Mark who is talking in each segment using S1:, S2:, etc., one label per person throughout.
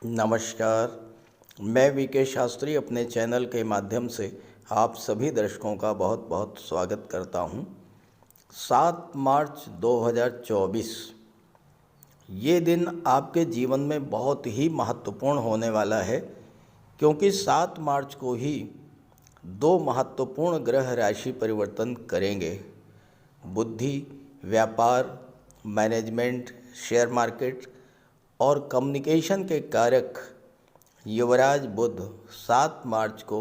S1: नमस्कार। मैं वीके शास्त्री अपने चैनल के माध्यम से आप सभी दर्शकों का बहुत बहुत स्वागत करता हूं। 7 मार्च 2024 ये दिन आपके जीवन में बहुत ही महत्वपूर्ण होने वाला है, क्योंकि 7 मार्च को ही दो महत्वपूर्ण ग्रह राशि परिवर्तन करेंगे। बुद्धि, व्यापार, मैनेजमेंट, शेयर मार्केट और कम्युनिकेशन के कारक युवराज बुध 7 मार्च को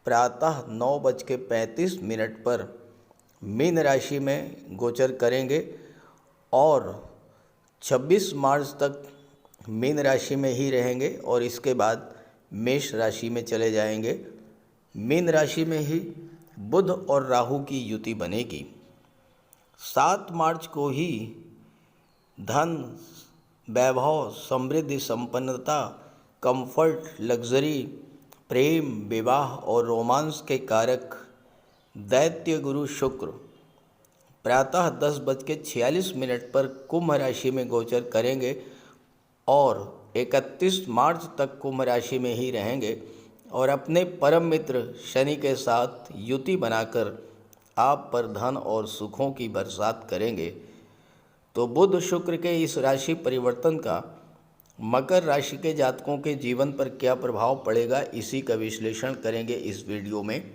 S1: प्रातः 9:35 पर मीन राशि में गोचर करेंगे और 26 मार्च तक मीन राशि में ही रहेंगे और इसके बाद मेष राशि में चले जाएंगे। मीन राशि में ही बुध और राहु की युति बनेगी। 7 मार्च को ही धन, वैभव, समृद्धि, संपन्नता, कंफर्ट, लग्जरी, प्रेम, विवाह और रोमांस के कारक दैत्य गुरु शुक्र प्रातः 10:46 पर कुंभ राशि में गोचर करेंगे और 31 मार्च तक कुंभ राशि में ही रहेंगे और अपने परम मित्र शनि के साथ युति बनाकर आप पर धन और सुखों की बरसात करेंगे। तो बुध शुक्र के इस राशि परिवर्तन का मकर राशि के जातकों के जीवन पर क्या प्रभाव पड़ेगा, इसी का विश्लेषण करेंगे इस वीडियो में।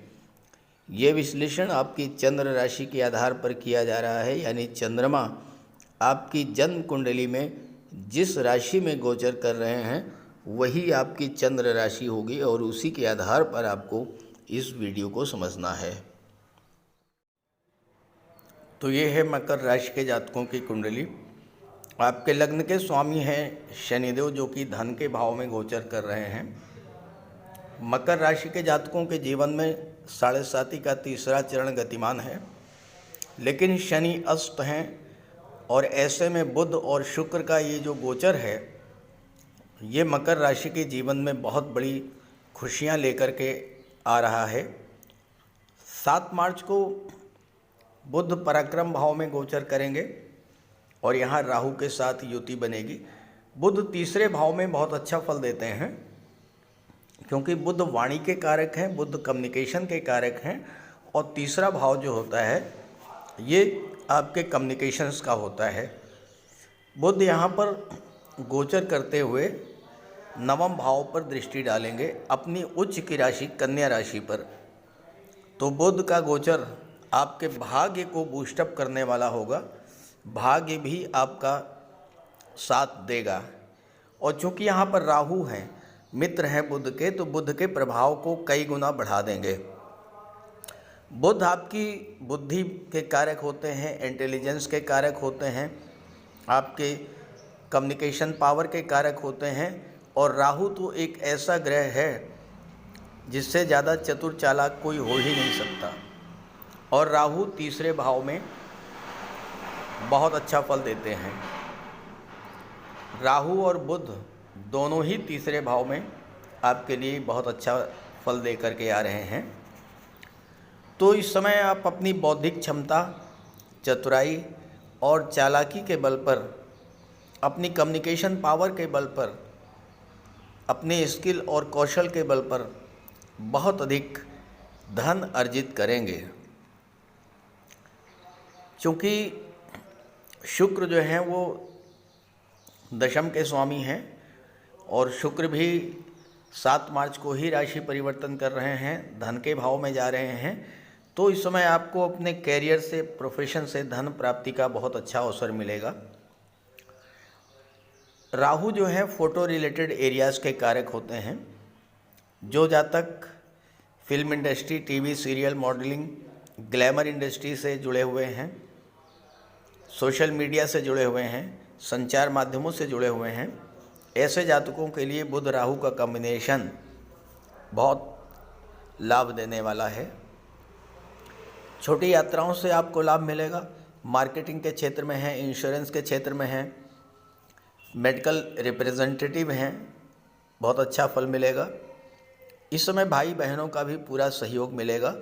S1: ये विश्लेषण आपकी चंद्र राशि के आधार पर किया जा रहा है, यानी चंद्रमा आपकी जन्म कुंडली में जिस राशि में गोचर कर रहे हैं वही आपकी चंद्र राशि होगी और उसी के आधार पर आपको इस वीडियो को समझना है। तो ये है मकर राशि के जातकों की कुंडली। आपके लग्न के स्वामी हैं शनिदेव, जो कि धन के भाव में गोचर कर रहे हैं। मकर राशि के जातकों के जीवन में 7.5 का तीसरा चरण गतिमान है, लेकिन शनि अस्त हैं और ऐसे में बुध और शुक्र का ये जो गोचर है ये मकर राशि के जीवन में बहुत बड़ी खुशियां लेकर के आ रहा है। 7 मार्च को बुध पराक्रम भाव में गोचर करेंगे और यहाँ राहु के साथ युति बनेगी। बुध तीसरे भाव में बहुत अच्छा फल देते हैं, क्योंकि बुध वाणी के कारक हैं, बुध कम्युनिकेशन के कारक हैं और तीसरा भाव जो होता है ये आपके कम्युनिकेशंस का होता है। बुध यहाँ पर गोचर करते हुए नवम भाव पर दृष्टि डालेंगे अपनी उच्च की राशि कन्या राशि पर। तो बुध का गोचर आपके भाग्य को बूस्टअप करने वाला होगा, भाग्य भी आपका साथ देगा। और चूँकि यहाँ पर राहु हैं, मित्र हैं बुध के, तो बुध के प्रभाव को कई गुना बढ़ा देंगे। बुध आपकी बुद्धि के कारक होते हैं, इंटेलिजेंस के कारक होते हैं, आपके कम्युनिकेशन पावर के कारक होते हैं और राहु तो एक ऐसा ग्रह है जिससे ज़्यादा चतुर चालाक कोई हो ही नहीं सकता। और राहु तीसरे भाव में बहुत अच्छा फल देते हैं। राहु और बुध दोनों ही तीसरे भाव में आपके लिए बहुत अच्छा फल दे करके आ रहे हैं। तो इस समय आप अपनी बौद्धिक क्षमता, चतुराई और चालाकी के बल पर, अपनी कम्युनिकेशन पावर के बल पर, अपने स्किल और कौशल के बल पर बहुत अधिक धन अर्जित करेंगे। क्योंकि शुक्र जो हैं वो दशम के स्वामी हैं और शुक्र भी 7 मार्च को ही राशि परिवर्तन कर रहे हैं, धन के भाव में जा रहे हैं। तो इस समय आपको अपने कैरियर से, प्रोफेशन से धन प्राप्ति का बहुत अच्छा अवसर मिलेगा। राहु जो है फोटो रिलेटेड एरियाज़ के कारक होते हैं। जो जातक film industry, TV serial, modelling, glamour industry से जुड़े हुए हैं, सोशल मीडिया से जुड़े हुए हैं, संचार माध्यमों से जुड़े हुए हैं, ऐसे जातकों के लिए बुध राहु का कॉम्बिनेशन बहुत लाभ देने वाला है। छोटी यात्राओं से आपको लाभ मिलेगा। मार्केटिंग के क्षेत्र में हैं, इंश्योरेंस के क्षेत्र में हैं, मेडिकल रिप्रेजेंटेटिव हैं, बहुत अच्छा फल मिलेगा। इस समय भाई बहनों का भी पूरा सहयोग मिलेगा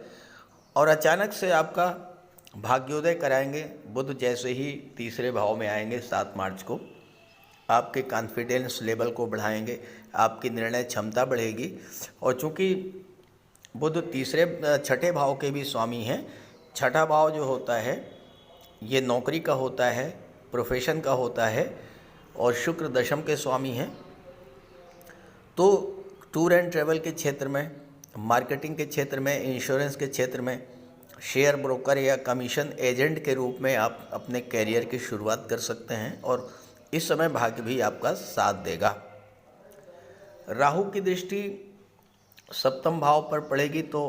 S1: और अचानक से आपका भाग्योदय कराएंगे बुध जैसे ही तीसरे भाव में आएंगे 7 मार्च को। आपके कॉन्फिडेंस लेवल को बढ़ाएंगे, आपकी निर्णय क्षमता बढ़ेगी। और चूँकि बुध छठे भाव के भी स्वामी हैं, छठा भाव जो होता है ये नौकरी का होता है, प्रोफेशन का होता है, और शुक्र दशम के स्वामी हैं। तो टूर एंड ट्रैवल के क्षेत्र में, मार्केटिंग के क्षेत्र में, इंश्योरेंस के क्षेत्र में, शेयर ब्रोकर या कमीशन एजेंट के रूप में आप अपने कैरियर की शुरुआत कर सकते हैं, और इस समय भाग्य भी आपका साथ देगा। राहु की दृष्टि सप्तम भाव पर पड़ेगी तो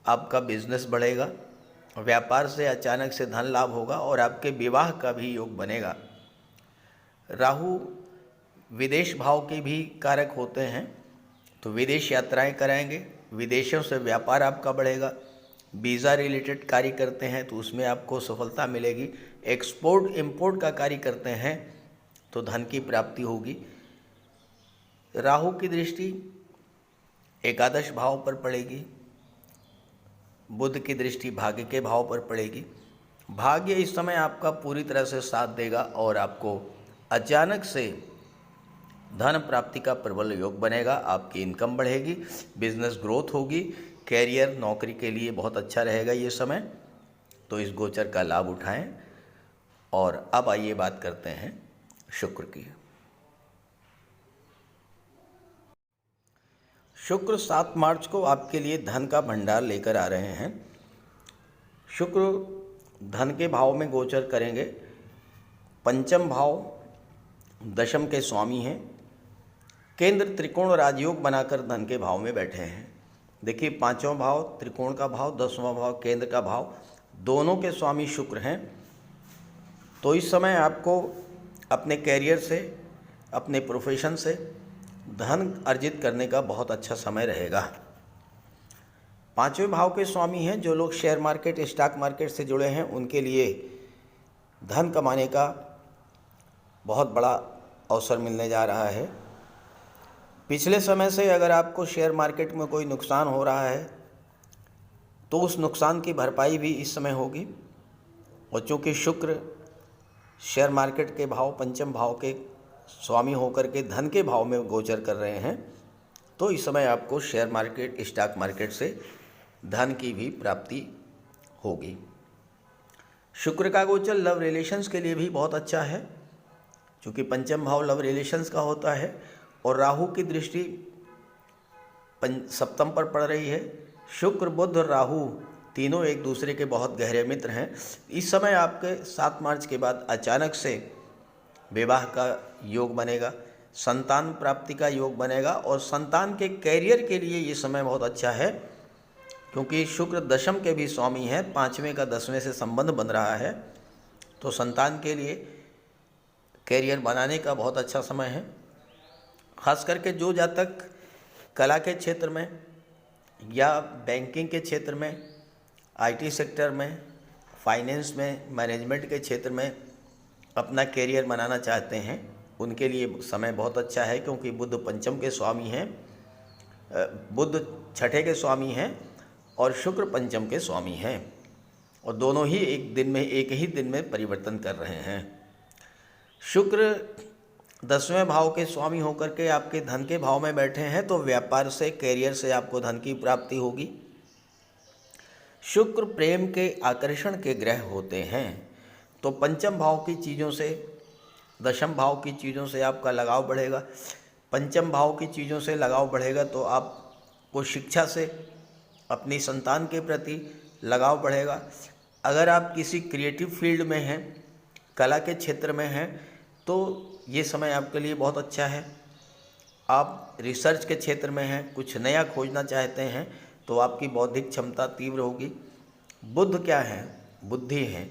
S1: आपका बिजनेस बढ़ेगा, व्यापार से अचानक से धन लाभ होगा और आपके विवाह का भी योग बनेगा। राहु विदेश भाव के भी कारक होते हैं, तो विदेश यात्राएं कराएंगे, विदेशों से व्यापार आपका बढ़ेगा। वीज़ा रिलेटेड कार्य करते हैं तो उसमें आपको सफलता मिलेगी। एक्सपोर्ट इंपोर्ट का कार्य करते हैं तो धन की प्राप्ति होगी। राहु की दृष्टि एकादश भाव पर पड़ेगी, बुध की दृष्टि भाग्य के भाव पर पड़ेगी। भाग्य इस समय आपका पूरी तरह से साथ देगा और आपको अचानक से धन प्राप्ति का प्रबल योग बनेगा। आपकी इनकम बढ़ेगी, बिजनेस ग्रोथ होगी, कैरियर नौकरी के लिए बहुत अच्छा रहेगा ये समय। तो इस गोचर का लाभ उठाएं। और अब आइए बात करते हैं शुक्र की। शुक्र 7 मार्च को आपके लिए धन का भंडार लेकर आ रहे हैं। शुक्र धन के भाव में गोचर करेंगे। पंचम भाव दशम के स्वामी हैं। केंद्र त्रिकोण राजयोग बनाकर धन के भाव में बैठे हैं। देखिए, पांचवा भाव त्रिकोण का भाव, 10वां भाव केंद्र का भाव, दोनों के स्वामी शुक्र हैं। तो इस समय आपको अपने कैरियर से, अपने प्रोफेशन से धन अर्जित करने का बहुत अच्छा समय रहेगा। पांचवें भाव के स्वामी हैं जो लोग शेयर मार्केट, स्टॉक मार्केट से जुड़े हैं, उनके लिए धन कमाने का बहुत बड़ा अवसर मिलने जा रहा है। पिछले समय से अगर आपको शेयर मार्केट में कोई नुकसान हो रहा है तो उस नुकसान की भरपाई भी इस समय होगी। और चूँकि शुक्र शेयर मार्केट के भाव, पंचम भाव के स्वामी होकर के धन के भाव में गोचर कर रहे हैं, तो इस समय आपको शेयर मार्केट, स्टॉक मार्केट से धन की भी प्राप्ति होगी। शुक्र का गोचर लव रिलेशंस के लिए भी बहुत अच्छा है, क्योंकि पंचम भाव लव रिलेशंस का होता है। और राहु की दृष्टि सप्तम पर पड़ रही है। शुक्र, बुध और राहु तीनों एक दूसरे के बहुत गहरे मित्र हैं। इस समय आपके 7 मार्च के बाद अचानक से विवाह का योग बनेगा, संतान प्राप्ति का योग बनेगा, और संतान के कैरियर के लिए ये समय बहुत अच्छा है, क्योंकि शुक्र दशम के भी स्वामी हैं, 5वें का 10वें से संबंध बन रहा है। तो संतान के लिए कैरियर बनाने का बहुत अच्छा समय है। खास करके जो जातक कला के क्षेत्र में या बैंकिंग के क्षेत्र में, आईटी सेक्टर में, फाइनेंस में, मैनेजमेंट के क्षेत्र में अपना कैरियर बनाना चाहते हैं, उनके लिए समय बहुत अच्छा है, क्योंकि बुध पंचम के स्वामी हैं, बुध छठे के स्वामी हैं और शुक्र पंचम के स्वामी हैं, और दोनों ही एक ही दिन में परिवर्तन कर रहे हैं। शुक्र 10वें भाव के स्वामी होकर के आपके धन के भाव में बैठे हैं, तो व्यापार से, कैरियर से आपको धन की प्राप्ति होगी। शुक्र प्रेम के आकर्षण के ग्रह होते हैं, तो पंचम भाव की चीज़ों से, दशम भाव की चीज़ों से आपका लगाव बढ़ेगा। पंचम भाव की चीज़ों से लगाव बढ़ेगा तो आपको शिक्षा से, अपनी संतान के प्रति लगाव बढ़ेगा। अगर आप किसी क्रिएटिव फील्ड में हैं, कला के क्षेत्र में हैं, तो ये समय आपके लिए बहुत अच्छा है। आप रिसर्च के क्षेत्र में हैं, कुछ नया खोजना चाहते हैं, तो आपकी बौद्धिक क्षमता तीव्र होगी। बुध क्या है? बुद्धि है,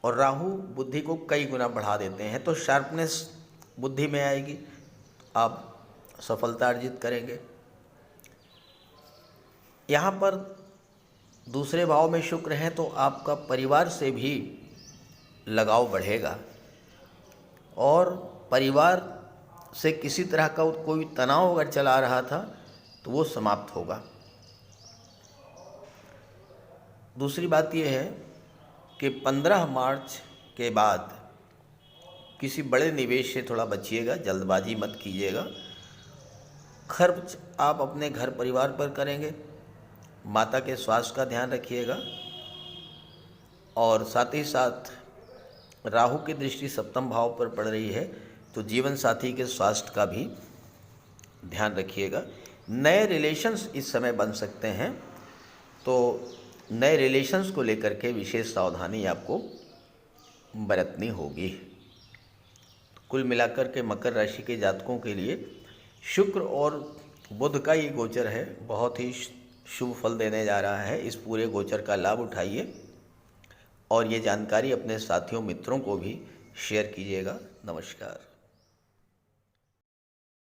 S1: और राहु बुद्धि को कई गुना बढ़ा देते हैं, तो शार्पनेस बुद्धि में आएगी, आप सफलता अर्जित करेंगे। यहाँ पर दूसरे भाव में शुक्र है, तो आपका परिवार से भी लगाव बढ़ेगा, और परिवार से किसी तरह का कोई तनाव अगर चला रहा था तो वो समाप्त होगा। दूसरी बात यह है कि 15 मार्च के बाद किसी बड़े निवेश से थोड़ा बचिएगा, जल्दबाजी मत कीजिएगा। खर्च आप अपने घर परिवार पर करेंगे। माता के स्वास्थ्य का ध्यान रखिएगा। और साथ ही साथ राहु की दृष्टि सप्तम भाव पर पड़ रही है, तो जीवन साथी के स्वास्थ्य का भी ध्यान रखिएगा। नए रिलेशंस इस समय बन सकते हैं, तो नए रिलेशंस को लेकर के विशेष सावधानी आपको बरतनी होगी। कुल मिलाकर के मकर राशि के जातकों के लिए शुक्र और बुध का ये गोचर है, बहुत ही शुभ फल देने जा रहा है। इस पूरे गोचर का लाभ उठाइए और ये जानकारी अपने साथियों मित्रों को भी शेयर कीजिएगा। नमस्कार।